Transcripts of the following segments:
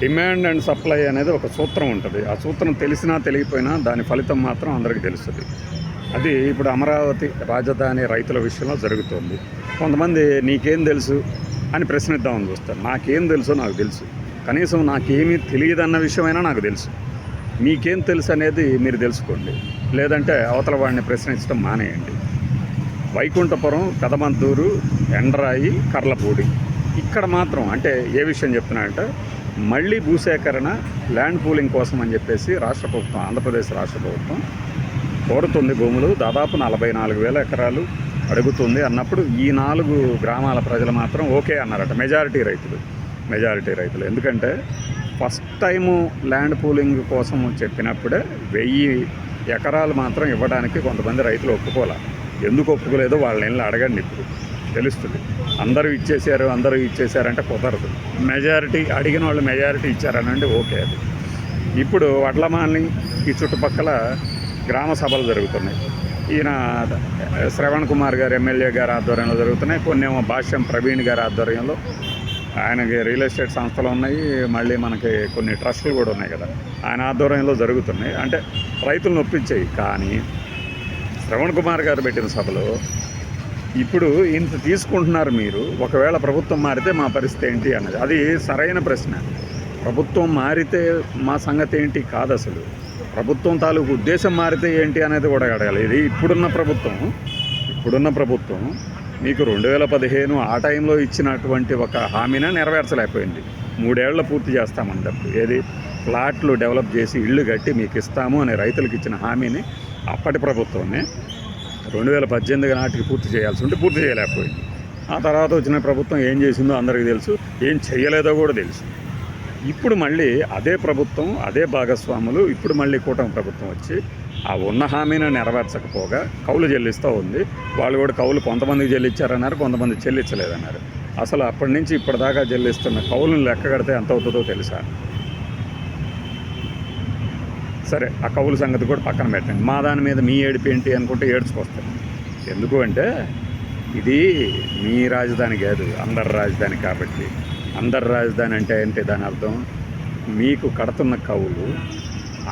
Demand and supply అనేది ఒక సూత్రం ఉంటుంది. ఆ సూత్రం తెలిసినా తెలియకపోయినా దాని ఫలితం మాత్రం అందరికీ తెలుస్తుంది. అది ఇప్పుడు అమరావతి రాజధాని రైతుల విషయంలో జరుగుతుంది. కొంతమంది నీకేం తెలుసు అని ప్రశ్నిద్దామని చూస్తారు. నాకేం తెలుసో నాకు తెలుసు, కనీసం నాకేమీ తెలియదన్న విషయమైనా నాకు తెలుసు. మీకేం తెలుసు అనేది మీరు తెలుసుకోండి, లేదంటే అవతల వాడిని ప్రశ్నించడం మానేయండి. వైకుంఠపురం, పెదమంతూరు, ఎండ్రాయి, కర్లపూడి ఇక్కడ మాత్రం అంటే ఏ విషయం చెప్తున్నానంటే మళ్ళీ భూసేకరణ ల్యాండ్ పూలింగ్ కోసం అని చెప్పేసి రాష్ట్ర ప్రభుత్వం, ఆంధ్రప్రదేశ్ రాష్ట్ర ప్రభుత్వం కోరుతుంది. భూములు దాదాపు 44,000 ఎకరాలు అడుగుతుంది అన్నప్పుడు ఈ 4 గ్రామాల ప్రజలు మాత్రం ఓకే అన్నారట. మెజారిటీ రైతులు ఎందుకంటే ఫస్ట్ టైము ల్యాండ్ పూలింగ్ కోసం చెప్పినప్పుడే 1000 ఎకరాలు మాత్రం ఇవ్వడానికి కొంతమంది రైతులు ఒప్పుకోలే. ఎందుకు ఒప్పుకోలేదో వాళ్ళ ఇళ్ళు అడగండి, ఇప్పుడు తెలుస్తుంది. అందరూ ఇచ్చేసారంటే కుదరదు. మెజారిటీ అడిగిన వాళ్ళు మెజారిటీ ఇచ్చారనంటే ఓకే. అది ఇప్పుడు వడ్లమాని ఈ చుట్టుపక్కల గ్రామ సభలు జరుగుతున్నాయి. ఈయన శ్రవణ్ కుమార్ గారు ఎమ్మెల్యే గారి ఆధ్వర్యంలో జరుగుతున్నాయి. కొన్నేమో భాష్యం ప్రవీణ్ గారి ఆధ్వర్యంలో, ఆయనకి రియల్ ఎస్టేట్ సంస్థలు ఉన్నాయి, మళ్ళీ మనకి కొన్ని ట్రస్టులు కూడా ఉన్నాయి కదా, ఆయన ఆధ్వర్యంలో జరుగుతున్నాయి. అంటే రైతులను ఒప్పించాయి. కానీ శ్రవణ్ కుమార్ గారు పెట్టిన సభలో ఇప్పుడు ఇంత తీసుకుంటున్నారు మీరు, ఒకవేళ ప్రభుత్వం మారితే మా పరిస్థితి ఏంటి అన్నది. అది సరైన ప్రశ్న. ప్రభుత్వం మారితే మా సంగతి ఏంటి కాదు, అసలు ప్రభుత్వం తాలూకు ఉద్దేశం మారితే ఏంటి అనేది కూడా అడగాలి. ఇది ఇప్పుడున్న ప్రభుత్వం మీకు 2015 ఆ టైంలో ఇచ్చినటువంటి ఒక హామీని నెరవేర్చలేకపోయింది. 3 ఏళ్ల పూర్తి చేస్తామన్నప్పుడు ఏది ఫ్లాట్లు డెవలప్ చేసి ఇళ్ళు కట్టి మీకు ఇస్తాము అని రైతులకు ఇచ్చిన హామీని అప్పటి ప్రభుత్వమే 2018 నాటికి పూర్తి చేయాల్సి ఉంటే పూర్తి చేయలేకపోయింది. ఆ తర్వాత వచ్చిన ప్రభుత్వం ఏం చేసిందో అందరికీ తెలుసు, ఏం చేయలేదో కూడా తెలుసు. ఇప్పుడు మళ్ళీ అదే ప్రభుత్వం, అదే భాగస్వాములు, ఇప్పుడు మళ్ళీ కూటమి ప్రభుత్వం వచ్చి ఆ ఉన్న హామీని నెరవేర్చకపోగా కౌలు చెల్లిస్తూ ఉంది. వాళ్ళు కూడా కౌలు కొంతమందికి చెల్లించారన్నారు, కొంతమంది చెల్లించలేదన్నారు. అసలు అప్పటి నుంచి ఇప్పటిదాకా చెల్లిస్తున్న కౌలును లెక్క కడితే ఎంత అవుతుందో తెలుసా? సరే, ఆ కౌలు సంగతి కూడా పక్కన పెట్టండి. మా దాని మీద మీ ఏడుపు ఏంటి అనుకుంటే ఏడ్చుకొస్తారు. ఎందుకు అంటే ఇది మీ రాజధాని కాదు, అందరి రాజధాని. కాబట్టి అందరి రాజధాని అంటే ఏంటి దాని అర్థం? మీకు కడుతున్న కౌలు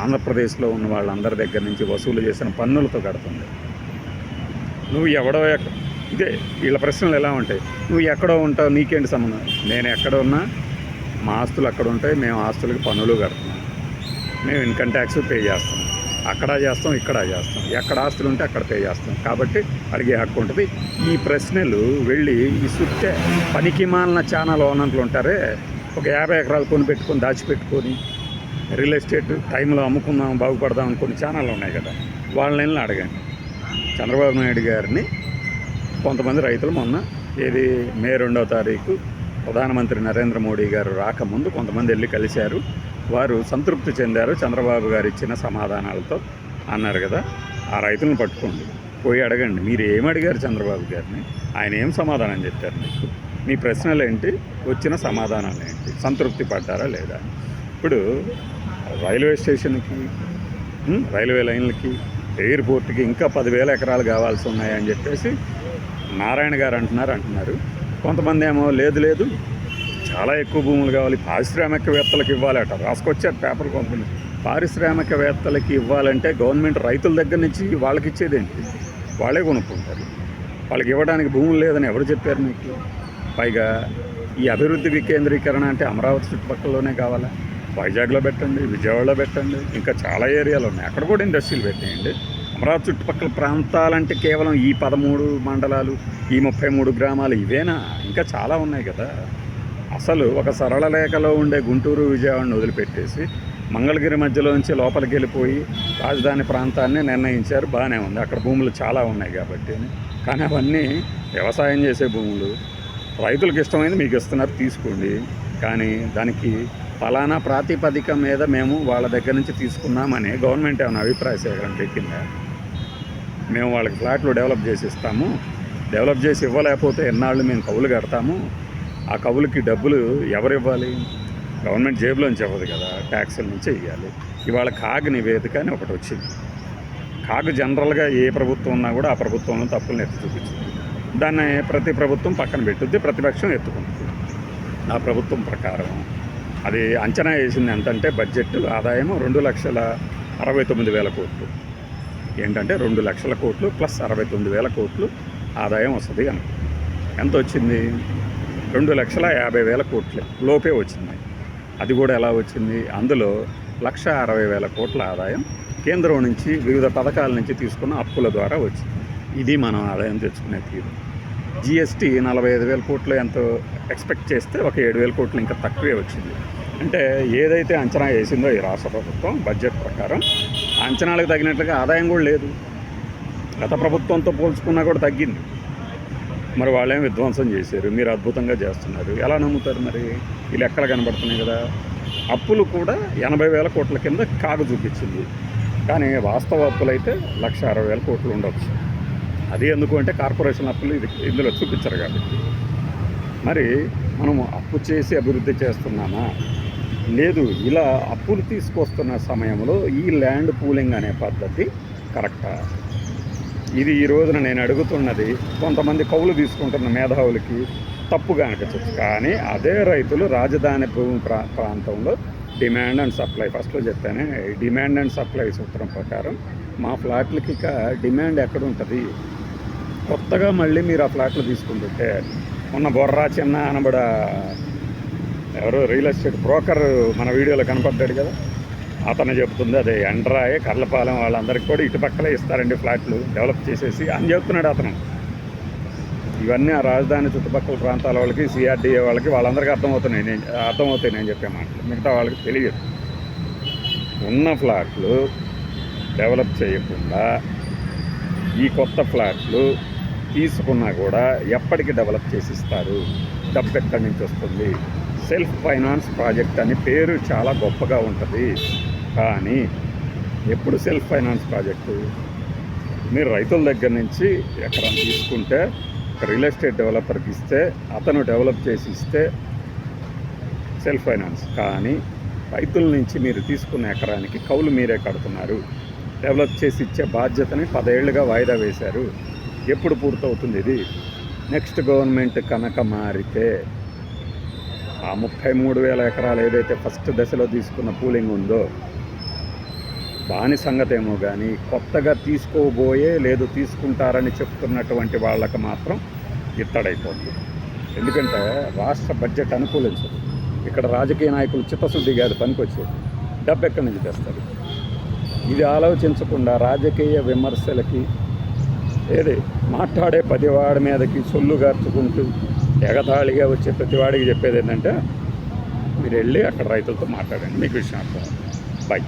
ఆంధ్రప్రదేశ్లో ఉన్న వాళ్ళందరి దగ్గర నుంచి వసూలు చేసిన పన్నులతో కడుతుంది. నువ్వు ఎవడో ఇదే వీళ్ళ ప్రశ్నలు ఎలా ఉంటాయి? నువ్వు ఎక్కడో ఉంటావు, నీకేంటి సంబంధం? నేను ఎక్కడ ఉన్నా మా ఆస్తులు అక్కడ ఉంటాయి, మేము ఆస్తులకి పన్నులు కడుతున్నాం, మేము ఇన్కమ్ ట్యాక్స్ పే చేస్తాం, అక్కడ చేస్తాం, ఇక్కడ చేస్తాం, ఎక్కడ ఆస్తులు ఉంటే అక్కడ పే చేస్తాం. కాబట్టి అడిగే హక్కు ఉంటుంది. ఈ ప్రశ్నలు వెళ్ళి ఈ సుట్టే పనికిమాలిన ఛానల్ ఓనర్లు ఉంటారే, ఒక 50 ఎకరాలు కొనిపెట్టుకొని దాచిపెట్టుకొని రియల్ ఎస్టేట్ టైంలో అమ్ముకుందాం బాగుపడదాం అని కొన్ని ఛానళ్ళు ఉన్నాయి కదా, వాళ్ళని అడగండి. చంద్రబాబు నాయుడు గారిని కొంతమంది రైతులు మొన్న మే 2వ తారీఖు ప్రధానమంత్రి నరేంద్ర మోడీ గారు రాకముందు కొంతమంది వెళ్ళి కలిశారు. వారు సంతృప్తి చెందారు చంద్రబాబు గారు ఇచ్చిన సమాధానాలతో అన్నారు కదా. ఆ రైతులను పట్టుకోండి, పోయి అడగండి, మీరు ఏమి అడిగారు చంద్రబాబు గారిని, ఆయన ఏం సమాధానం చెప్పారు మీకు, మీ ప్రశ్నలు ఏంటి, వచ్చిన సమాధానాలు ఏంటి, సంతృప్తి పడ్డారా లేదా? ఇప్పుడు రైల్వే స్టేషన్కి, రైల్వే లైన్లకి, ఎయిర్పోర్ట్కి ఇంకా 10,000 ఎకరాలు కావాల్సి ఉన్నాయని చెప్పేసి నారాయణ గారు అంటున్నారు. కొంతమంది ఏమో లేదు చాలా ఎక్కువ భూములు కావాలి, పారిశ్రామికవేత్తలకు ఇవ్వాలట, రాసుకొచ్చారు పేపర్. కొంతమంది పారిశ్రామికవేత్తలకి ఇవ్వాలంటే గవర్నమెంట్ రైతుల దగ్గర నుంచి వాళ్ళకి ఇచ్చేదేంటి? వాళ్ళే కొనుక్కుంటారు. వాళ్ళకి ఇవ్వడానికి భూములు లేదని ఎవరు చెప్పారు మీకు? పైగా ఈ అభివృద్ధి వికేంద్రీకరణ అంటే అమరావతి చుట్టుపక్కలలోనే కావాలా? వైజాగ్లో పెట్టండి, విజయవాడలో పెట్టండి, ఇంకా చాలా ఏరియాలు ఉన్నాయి, అక్కడ కూడా ఇండస్ట్రీలు పెట్టేయండి. అమరావతి చుట్టుపక్కల ప్రాంతాలంటే కేవలం ఈ 13 మండలాలు, ఈ 33 గ్రామాలు ఇవేనా? ఇంకా చాలా ఉన్నాయి కదా. అసలు ఒక సరళ రేఖలో ఉండే గుంటూరు, విజయవాడను వదిలిపెట్టేసి మంగళగిరి మధ్యలో నుంచి లోపలికి వెళ్ళిపోయి రాజధాని ప్రాంతాన్ని నిర్ణయించారు. బాగానే ఉంది, అక్కడ భూములు చాలా ఉన్నాయి కాబట్టి. కానీ అవన్నీ వ్యవసాయం చేసే భూములు, రైతులకు ఇష్టమైంది మీకు ఇస్తున్నారు, తీసుకోండి. కానీ దానికి ఫలానా ప్రాతిపదిక మీద మేము వాళ్ళ దగ్గర నుంచి తీసుకున్నామని గవర్నమెంట్ ఏమైనా అభిప్రాయ సేకరణ పెట్టిందా? మేము వాళ్ళకి ఫ్లాట్లు డెవలప్ చేసి ఇస్తాము, డెవలప్ చేసి ఇవ్వలేకపోతే ఎన్నాళ్ళు మేము కౌలు కడతాము, ఆ కౌలుకి డబ్బులు ఎవరు ఇవ్వాలి? గవర్నమెంట్ జేబులోంచి ఇవ్వదు కదా, ట్యాక్సుల నుంచే ఇవ్వాలి. ఇవాళ కాగ్ నివేదిక అని ఒకటి వచ్చింది. కాగ్ జనరల్గా ఏ ప్రభుత్వం ఉన్నా కూడా ఆ ప్రభుత్వంలో తప్పులను ఎత్తి చూపించింది. దాన్ని ప్రతి ప్రభుత్వం పక్కన పెట్టుద్ది, ప్రతిపక్షం ఎత్తుకుంటుంది. ఆ ప్రభుత్వం ప్రకారం అది అంచనా వేసింది ఎంతంటే బడ్జెట్ ఆదాయం 2,69,000 కోట్లు. ఏంటంటే 2 లక్షల కోట్లు ప్లస్ 69,000 కోట్లు ఆదాయం వస్తుంది అని. ఎంత వచ్చింది? 2,50,000 కోట్ల లోపే వచ్చింది. అది కూడా ఎలా వచ్చింది? అందులో 1,60,000 కోట్ల ఆదాయం కేంద్రం నుంచి వివిధ పథకాల నుంచి తీసుకున్న అప్పుల ద్వారా వచ్చింది. ఇది మనం ఆదాయం తెచ్చుకునే తీరు. జిఎస్టీ 45,000 కోట్లు ఎంతో ఎక్స్పెక్ట్ చేస్తే ఒక 7,000 కోట్లు ఇంకా తక్కువే వచ్చింది. అంటే ఏదైతే అంచనా వేసిందో ఈ రాష్ట్ర ప్రభుత్వం బడ్జెట్ ప్రకారం ఆ అంచనాలకు తగినట్లుగా ఆదాయం కూడా లేదు. గత ప్రభుత్వంతో పోల్చుకున్నా కూడా తగ్గింది. మరి వాళ్ళేం విధ్వంసం చేశారు, మీరు అద్భుతంగా చేస్తున్నారు, ఎలా నమ్ముతారు? మరి ఈ లెక్కలు కనబడుతున్నాయి కదా. అప్పులు కూడా 80,000 కోట్ల కింద కాగు చూపించింది. కానీ వాస్తవ అప్పులు అయితే 1,60,000 కోట్లు ఉండవచ్చు. అది ఎందుకు అంటే కార్పొరేషన్ అప్పులు ఇందులో చూపించరు కాబట్టి. మరి మనము అప్పు చేసి అభివృద్ధి చేస్తున్నామా? లేదు. ఇలా అప్పులు తీసుకొస్తున్న సమయంలో ఈ ల్యాండ్ పూలింగ్ అనే పద్ధతి కరెక్టా? ఇది ఈ రోజున నేను అడుగుతున్నది కొంతమంది కౌలు తీసుకుంటున్న మేధావులకి తప్పుగా అనిపించవచ్చు. కానీ అదే రైతులు రాజధాని భూమి ప్రాంతంలో డిమాండ్ అండ్ సప్లై, ఫస్ట్లో చెప్పానే, డిమాండ్ అండ్ సప్లై సూత్రం ప్రకారం మా ఫ్లాట్లకి ఇక డిమాండ్ ఎక్కడ ఉంటుంది? కొత్తగా మళ్ళీ మీరు ఆ ఫ్లాట్లు తీసుకుంటుంటే మొన్న బొర్రా చిన్న అనబడ ఎవరో రియల్ ఎస్టేట్ బ్రోకర్ మన వీడియోలో కనపడ్డాడు కదా, అతను చెబుతుంది అదే ఎండ్రాయ్ కర్లపాలెం వాళ్ళందరికీ కూడా ఇటుపక్కలే ఇస్తారండి ఫ్లాట్లు డెవలప్ చేసేసి అని చెప్తున్నాడు అతను. ఇవన్నీ ఆ రాజధాని చుట్టుపక్కల ప్రాంతాల వాళ్ళకి, సిఆర్డీఏ వాళ్ళకి, వాళ్ళందరికీ అర్థమవుతాయి నేను చెప్పే మాటలు. మిగతా వాళ్ళకి తెలియదు. ఉన్న ఫ్లాట్లు డెవలప్ చేయకుండా ఈ కొత్త ఫ్లాట్లు తీసుకున్నా కూడా ఎప్పటికి డెవలప్ చేసి ఇస్తారు? డబ్బు ఎక్కడి నుంచి వస్తుంది? సెల్ఫ్ ఫైనాన్స్ ప్రాజెక్ట్ అని పేరు చాలా గొప్పగా ఉంటుంది. కానీ ఎప్పుడు సెల్ఫ్ ఫైనాన్స్ ప్రాజెక్టు? మీరు రైతుల దగ్గర నుంచి ఎకరం తీసుకుంటే రియల్ ఎస్టేట్ డెవలపర్కి ఇస్తే అతను డెవలప్ చేసి ఇస్తే సెల్ఫ్ ఫైనాన్స్. కానీ రైతుల నుంచి మీరు తీసుకున్న ఎకరానికి కౌలు మీరే కడుతున్నారు. డెవలప్ చేసి ఇచ్చే బాధ్యతని 10 ఏళ్లుగా వాయిదా వేశారు. ఎప్పుడు పూర్తవుతుంది ఇది? నెక్స్ట్ గవర్నమెంట్ కనుక మారితే ఆ 33,000 ఎకరాలు ఏదైతే ఫస్ట్ దశలో తీసుకున్న పూలింగ్ ఉందో దాని సంగతేమో కానీ కొత్తగా తీసుకోబోయే లేదు తీసుకుంటారని చెప్తున్నటువంటి వాళ్ళకి మాత్రం ఇత్తడైపోతుంది. ఎందుకంటే రాష్ట్ర బడ్జెట్ అనుకూలించదు. ఇక్కడ రాజకీయ నాయకులు చిత్తశుద్ధి కాదు పనికొచ్చేది. డబ్బు ఎక్కడి నుంచి తెస్తారు? ఇది ఆలోచించకుండా రాజకీయ విమర్శలకి మాట్లాడే ప్రతివాడి మీదకి సొల్లు గార్చుకుంటూ ఎగతాళిగా వచ్చే ప్రతివాడికి చెప్పేది ఏంటంటే మీరు వెళ్ళి అక్కడ రైతులతో మాట్లాడండి, మీకు విషయం అర్థం. బై.